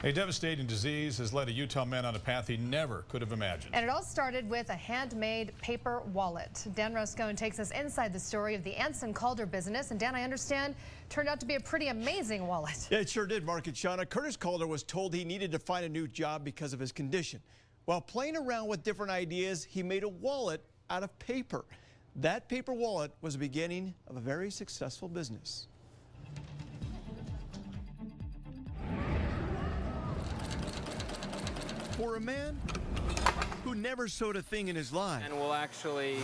A devastating disease has led a Utah man on a path he never could have imagined. And it all started with a handmade paper wallet. Dan Rascon takes us inside the story of the Calder business. And Dan, I understand, turned out to be a pretty amazing wallet. Yeah, it sure did, Mark and Shauna. Curtis Calder was told he needed to find a new job because of his condition. While playing around with different ideas, he made a wallet out of paper. That paper wallet was the beginning of a very successful business. For a man who never sewed a thing in his life. And we'll actually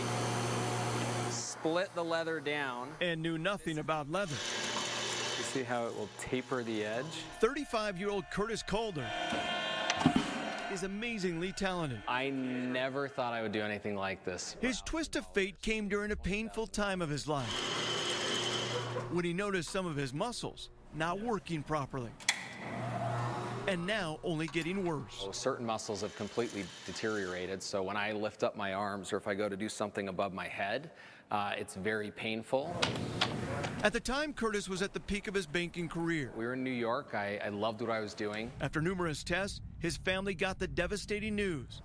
split the leather down. And knew nothing about leather. You see how it will taper the edge? 35-year-old Curtis Calder is amazingly talented. I never thought I would do anything like this. His twist of fate came during a painful time of his life when he noticed some of his muscles not working properly. And now only getting worse. Certain muscles have completely deteriorated, so when I lift up my arms or if I go to do something above my head, it's very painful. At the time, Curtis was at the peak of his banking career. We were in New York. I loved what I was doing. After numerous tests, his family got the devastating news.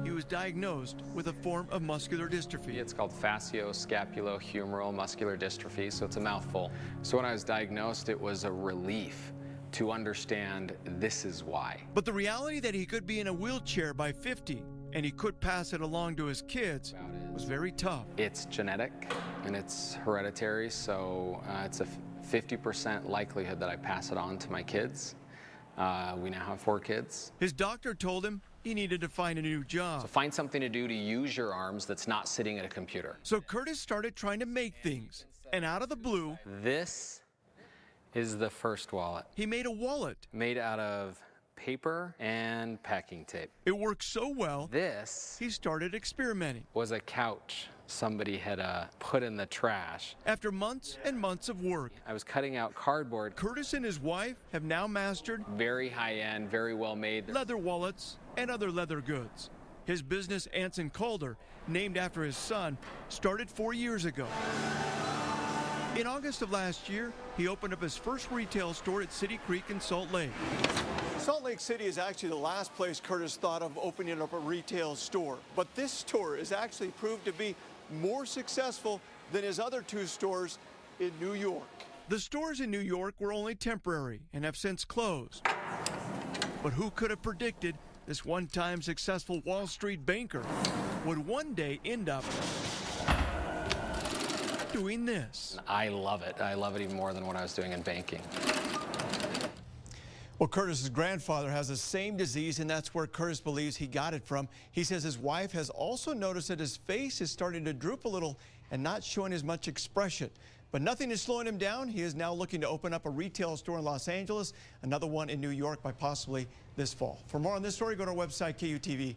He was diagnosed with a form of muscular dystrophy. It's called facioscapulohumeral muscular dystrophy, so it's a mouthful. So when I was diagnosed, it was a relief to understand this is why. But the reality that he could be in a wheelchair by 50 and he could pass it along to his kids was very tough. It's genetic and it's hereditary, so it's a 50% likelihood that I pass it on to my kids. We now have 4 kids. His doctor told him he needed to find a new job. So find something to do to use your arms that's not sitting at a computer. So Curtis started trying to make things, and out of the blue, this is the first wallet. He made a wallet. Made out of paper and packing tape. It worked so well, this he started experimenting. Was a couch somebody had put in the trash. After months and months of work, I was cutting out cardboard. Curtis and his wife have now mastered very high-end, very well-made leather wallets and other leather goods. His business, Calder, named after his son, started 4 years ago. In August of last year, he opened up his first retail store at City Creek in Salt Lake. Salt Lake City is actually the last place Curtis thought of opening up a retail store. But this store is actually proved to be more successful than his other 2 stores in New York. The stores in New York were only temporary and have since closed. But who could have predicted this one-time successful Wall Street banker would one day end up doing this? I love it. I love it even more than what I was doing in banking. Well, Curtis's grandfather has the same disease, and that's where Curtis believes he got it from. He says his wife has also noticed that his face is starting to droop a little and not showing as much expression. But nothing is slowing him down. He is now looking to open up a retail store in Los Angeles, another one in New York by possibly this fall. For more on this story, go to our website, KUTV.